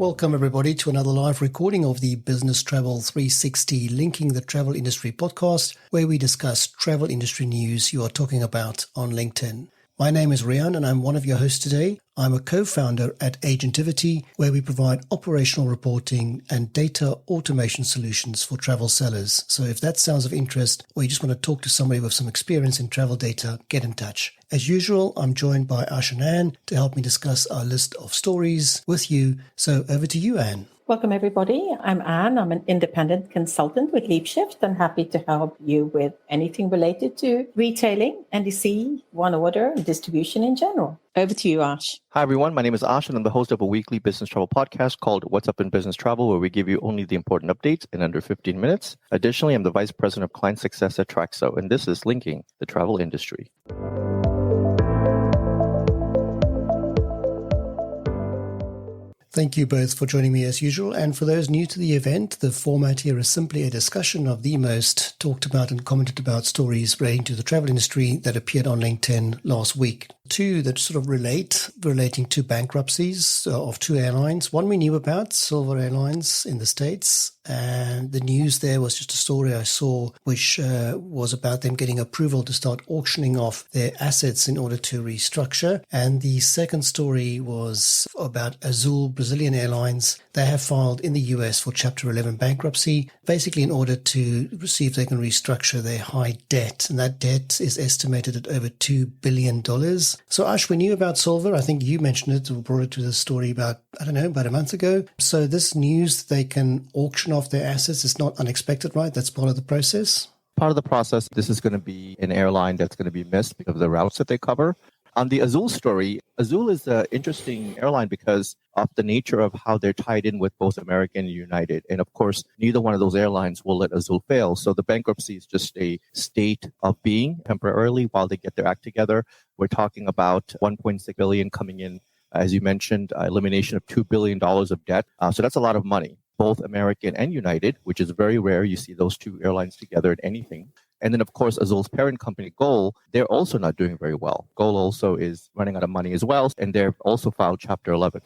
Welcome everybody to another live recording of the Business Travel 360 Linking the Travel Industry podcast, where we discuss travel industry news you are talking about on LinkedIn. My name is Rian and I'm one of your hosts today. I'm a co-founder at Agentivity, where we provide operational reporting and data automation solutions for travel sellers. So if that sounds of interest, or you just want to talk to somebody with some experience in travel data, get in touch. As usual, I'm joined by Ash and Anne to help me discuss our list of stories with you. So over to you, Anne. Welcome, everybody. I'm Anne. I'm an independent consultant with LeapShift and happy to help you with anything related to retailing, NDC, one order, and distribution in general. Over to you, Ash. Hi, everyone. My name is Ash, and I'm the host of a weekly business travel podcast called What's Up in Business Travel, where we give you only the important updates in under 15 minutes. Additionally, I'm the Vice President of Client Success at Traxo, and this is Linking the Travel Industry. Thank you both for joining me as usual. And for those new to the event, the format here is simply a discussion of the most talked about and commented about stories relating to the travel industry that appeared on LinkedIn last week. Two that sort of relating to bankruptcies of two airlines. One we knew about, Silver Airlines in the States. And the news there was just a story I saw, which was about them getting approval to start auctioning off their assets in order to restructure. And the second story was about Azul Brazilian Airlines. They have filed in the US for Chapter 11 bankruptcy, basically in order to see if they can restructure their high debt. And that debt is estimated at over $2 billion. So Ash, we knew about Silver. I think you mentioned it or brought it to the story about a month ago. So this news, they can auction off their assets, is not unexpected, right? That's part of the process. Part of the process, this is going to be an airline that's going to be missed because of the routes that they cover. On the Azul story, Azul is an interesting airline because of the nature of how they're tied in with both American and United. And of course, neither one of those airlines will let Azul fail. So the bankruptcy is just a state of being temporarily while they get their act together. We're talking about $1.6 billion coming in, as you mentioned, elimination of $2 billion of debt. So that's a lot of money, both American and United, which is very rare. You see those two airlines together in anything. And then, of course, Azul's parent company, GOL, they're also not doing very well. GOL also is running out of money as well, and they've also filed Chapter 11.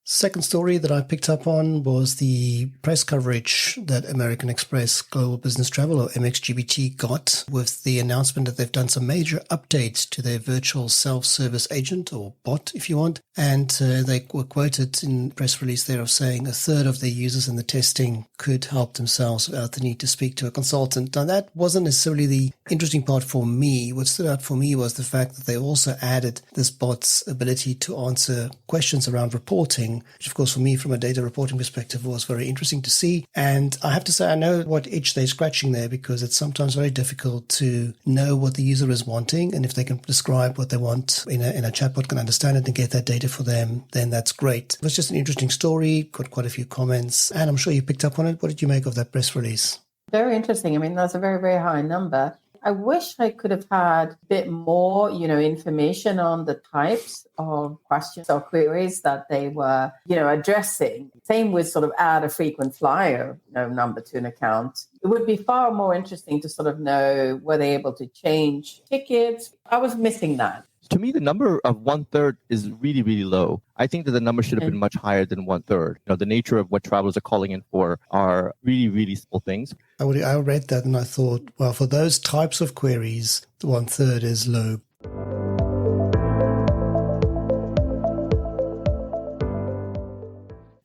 Second story that I picked up on was the press coverage that American Express Global Business Travel, or MXGBT, got with the announcement that they've done some major updates to their virtual self-service agent, or bot if you want. And they were quoted in the press release there of saying a third of their users in the testing could help themselves without the need to speak to a consultant. Now, that wasn't necessarily the interesting part for me. What stood out for me was the fact that they also added this bot's ability to answer questions around reporting, which of course for me from a data reporting perspective was very interesting to see. And I have to say, I know what itch they're scratching there, because it's sometimes very difficult to know what the user is wanting. And if they can describe what they want in a chatbot, can understand it and get that data for them, then that's great. It was just an interesting story, got quite a few comments, and I'm sure you picked up on it. What did you make of that press release? Very interesting. I mean, that's a very, very high number. I wish I could have had a bit more, information on the types of questions or queries that they were, addressing. Same with sort of add a frequent flyer, number to an account. It would be far more interesting to sort of know, were they able to change tickets? I was missing that. To me, the number of 1/3 is really, really low. I think that the number should have been much higher than 1/3. The nature of what travelers are calling in for are really, really simple things. I read that and I thought, well, for those types of queries, the 1/3 is low.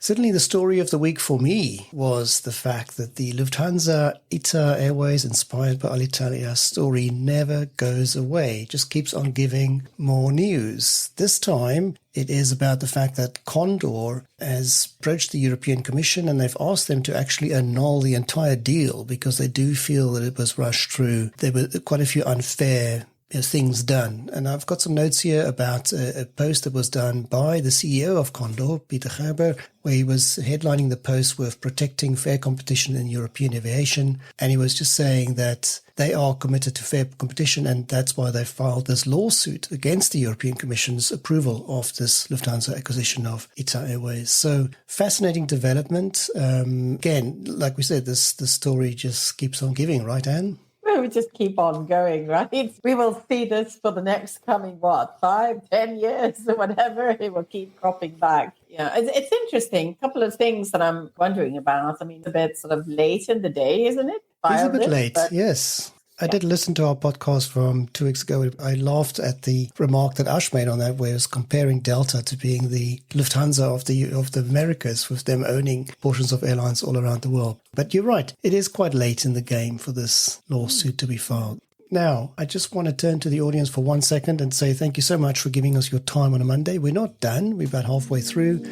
Certainly the story of the week for me was the fact that the Lufthansa ITA Airways inspired by Alitalia story never goes away. It just keeps on giving more news. This time it is about the fact that Condor has approached the European Commission and they've asked them to actually annul the entire deal because they do feel that it was rushed through. There were quite a few unfair things done. And I've got some notes here about a post that was done by the CEO of Condor, Peter Gerber, where he was headlining the post with protecting fair competition in European aviation. And he was just saying that they are committed to fair competition, and that's why they filed this lawsuit against the European Commission's approval of this Lufthansa acquisition of ITA Airways. So fascinating development. Again, like we said, this story just keeps on giving, right, Anne? We just keep on going, right? We will see this for the next coming, 5, 10 years or whatever. It will keep cropping back. Yeah, it's interesting. A couple of things that I'm wondering about. I mean, it's a bit sort of late in the day, isn't it? It's a bit late, yes. I did listen to our podcast from 2 weeks ago. I laughed at the remark that Ash made on that, where he was comparing Delta to being the Lufthansa of the Americas, with them owning portions of airlines all around the world. But you're right, it is quite late in the game for this lawsuit to be filed. Now, I just want to turn to the audience for 1 second and say thank you so much for giving us your time on a Monday. We're not done. We're about halfway through.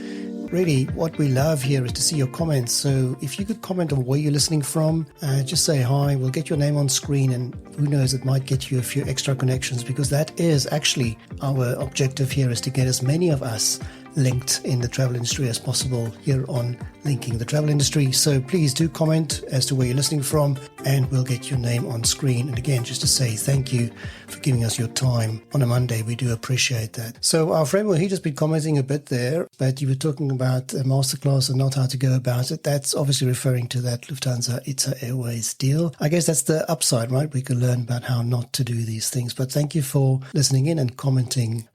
Really, what we love here is to see your comments. So if you could comment on where you're listening from, just say hi. We'll get your name on screen, and who knows, it might get you a few extra connections, because that is actually our objective here, is to get as many of us linked in the travel industry as possible here on Linking the Travel Industry. So please do comment as to where you're listening from, and we'll get your name on screen. And again, just to say thank you for giving us your time on a Monday. We do appreciate that. So our friend Wahid has been commenting a bit there, but you were talking about a masterclass and not how to go about it. That's obviously referring to that Lufthansa ITA Airways deal. I guess that's the upside, right? We can learn about how not to do these things. But thank you for listening in and commenting.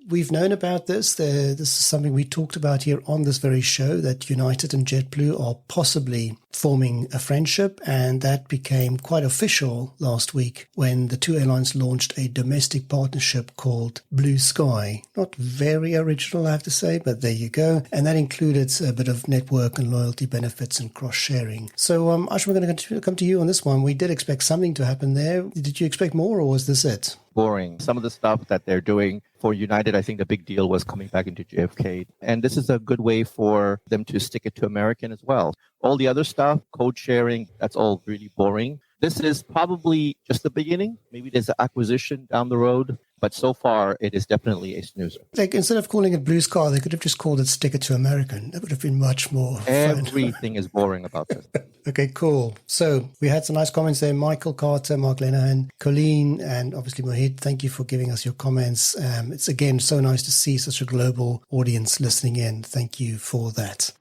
We've known about this. This is something we talked about here on this very show, that United and JetBlue are possibly forming a friendship, and that became quite official last week when the two airlines launched a domestic partnership called Blue Sky. Not very original, I have to say, but there you go. And that included a bit of network and loyalty benefits and cross-sharing. So, Ash, we're going to come to you on this one. We did expect something to happen there. Did you expect more, or was this it? Boring. Some of the stuff that they're doing for United, I think the big deal was coming back into JFK. And this is a good way for them to stick it to American as well. All the other stuff, code sharing, that's all really boring. This is probably just the beginning. Maybe there's an acquisition down the road, but so far it is definitely a snoozer. Like, instead of calling it Blue Sky, they could have just called it Stick It to American. That would have been much more fun. Everything is boring about this. Okay, cool. So we had some nice comments there. Michael Carter, Mark Lenahan, Colleen, and obviously Mohit. Thank you for giving us your comments. It's again so nice to see such a global audience listening in. Thank you for that.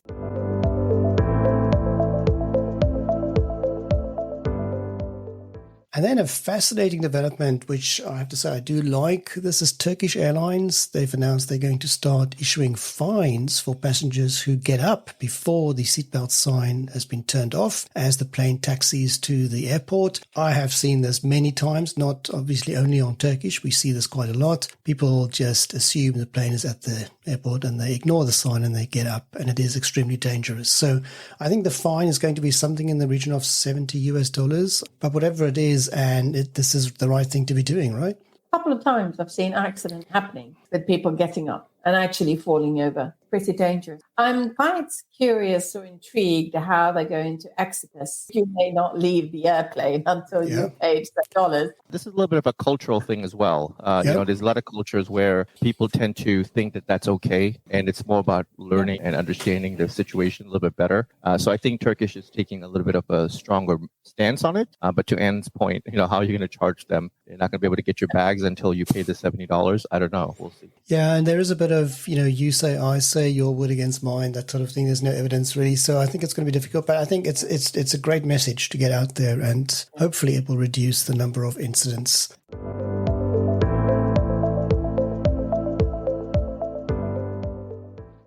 And then a fascinating development, which I have to say I do like. This is Turkish Airlines. They've announced they're going to start issuing fines for passengers who get up before the seatbelt sign has been turned off as the plane taxis to the airport. I have seen this many times, not obviously only on Turkish. We see this quite a lot. People just assume the plane is at the airport and they ignore the sign and they get up, and it is extremely dangerous. So I think the fine is going to be something in the region of $70, but whatever it is, and this is the right thing to be doing, right? A couple of times I've seen accidents happening with people getting up and actually falling over. Pretty dangerous. I'm quite curious or intrigued how they're going to exit this. You may not leave the airplane until you've paid the dollars. This is a little bit of a cultural thing as well. You know, there's a lot of cultures where people tend to think that that's okay, and it's more about learning and understanding the situation a little bit better. So I think Turkish is taking a little bit of a stronger stance on it. But to Anne's point, you know, how are you going to charge them? You're not going to be able to get your bags until you pay the $70. I don't know. We'll see. Yeah, and there is a bit of, you know, you say, I say, your word against mine, that sort of thing. There's no evidence really. So I think it's going to be difficult, but I think it's a great message to get out there, and hopefully it will reduce the number of incidents.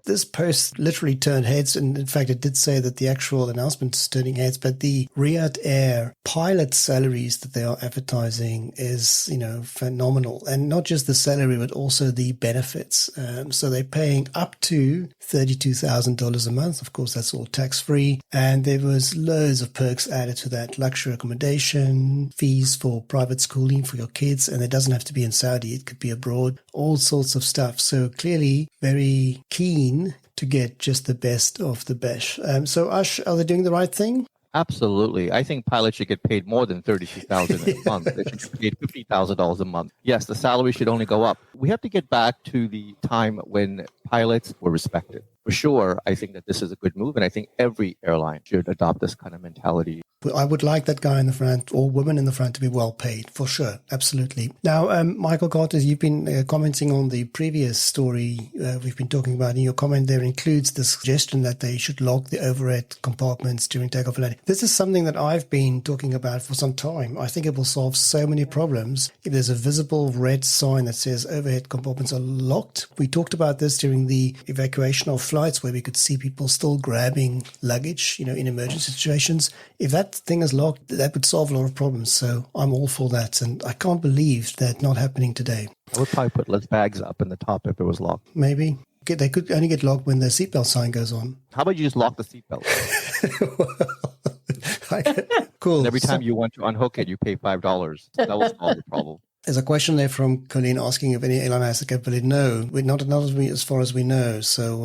This post literally turned heads, and in fact it did say that the actual announcement is turning heads, but the Riyadh Air pilot salaries that they are advertising is, you know, phenomenal. And not just the salary, but also the benefits. So they're paying up to $32,000 a month. Of course, that's all tax-free. And there was loads of perks added to that. Luxury accommodation, fees for private schooling for your kids, and it doesn't have to be in Saudi. It could be abroad, all sorts of stuff. So clearly very keen to get just the best of the best. So Ash, are they doing the right thing? Absolutely. I think pilots should get paid more than $32,000 a month. They should get paid $50,000 a month. Yes, the salary should only go up. We have to get back to the time when pilots were respected. for sure, I think that this is a good move. And I think every airline should adopt this kind of mentality. I would like that guy in the front or woman in the front to be well paid, for sure. Absolutely. Now, Michael Carter, you've been commenting on the previous story we've been talking about. And your comment there includes the suggestion that they should lock the overhead compartments during takeoff and landing. This is something that I've been talking about for some time. I think it will solve so many problems if there's a visible red sign that says overhead compartments are locked. We talked about this during the evacuation of flights where we could see people still grabbing luggage, in emergency situations. If that thing is locked, that would solve a lot of problems. So I'm all for that. And I can't believe that not happening today. I would probably put less bags up in the top if it was locked. Maybe. They could only get locked when the seatbelt sign goes on. How about you just lock the seatbelt? Cool. And every time you want to unhook it, you pay $5. That will solve the problem. There's a question there from Colleen asking if any airline has the capability. No, not as far as we know. So,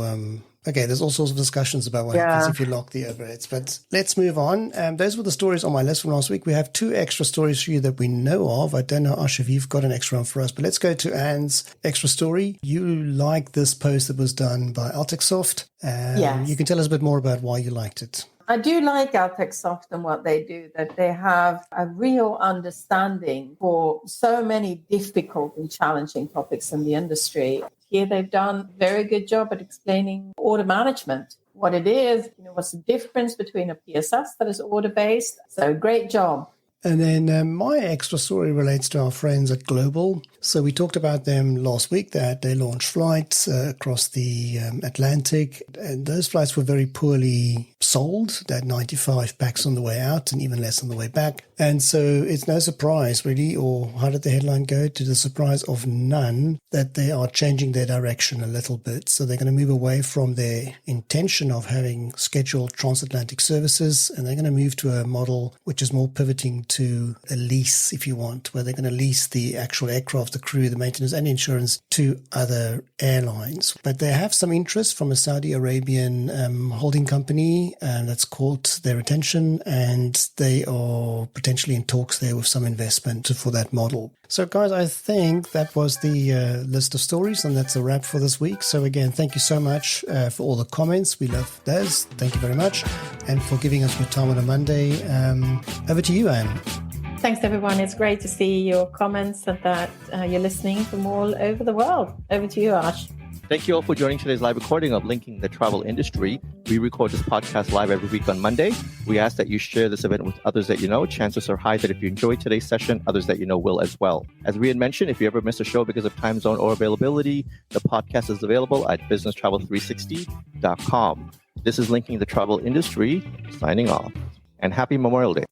okay, there's all sorts of discussions about what happens if you lock the overheads. But let's move on. Those were the stories on my list from last week. We have 2 extra stories for you that we know of. I don't know, Ash, if you've got an extra one for us. But let's go to Anne's extra story. You like this post that was done by Altexsoft. Yes. You can tell us a bit more about why you liked it. I do like Altexsoft and what they do, that they have a real understanding for so many difficult and challenging topics in the industry. Here they've done a very good job at explaining order management, what it is, what's the difference between a PSS that is order-based. So great job. And then my extra story relates to our friends at Global. So we talked about them last week that they launched flights across the Atlantic. And those flights were very poorly sold. They had 95 packs on the way out and even less on the way back. And so it's no surprise, really, or how did the headline go? To the surprise of none, that they are changing their direction a little bit. So they're going to move away from their intention of having scheduled transatlantic services, and they're going to move to a model which is more pivoting to a lease, if you want, where they're going to lease the actual aircraft, the crew, the maintenance and insurance to other airlines. But they have some interest from a Saudi Arabian holding company that's caught their attention, and they are potentially in talks there with some investment for that model. So guys, I think that was the list of stories, and that's a wrap for this week. So again, thank you so much for all the comments. We love those. Thank you very much. And for giving us your time on a Monday. Over to you, Anne. Thanks, everyone. It's great to see your comments and that you're listening from all over the world. Over to you, Ash. Thank you all for joining today's live recording of Linking the Travel Industry. We record this podcast live every week on Monday. We ask that you share this event with others that you know. Chances are high that if you enjoyed today's session, others that you know will as well. As we had mentioned, if you ever miss a show because of time zone or availability, the podcast is available at businesstravel360.com. This is Linking the Travel Industry, signing off. And happy Memorial Day.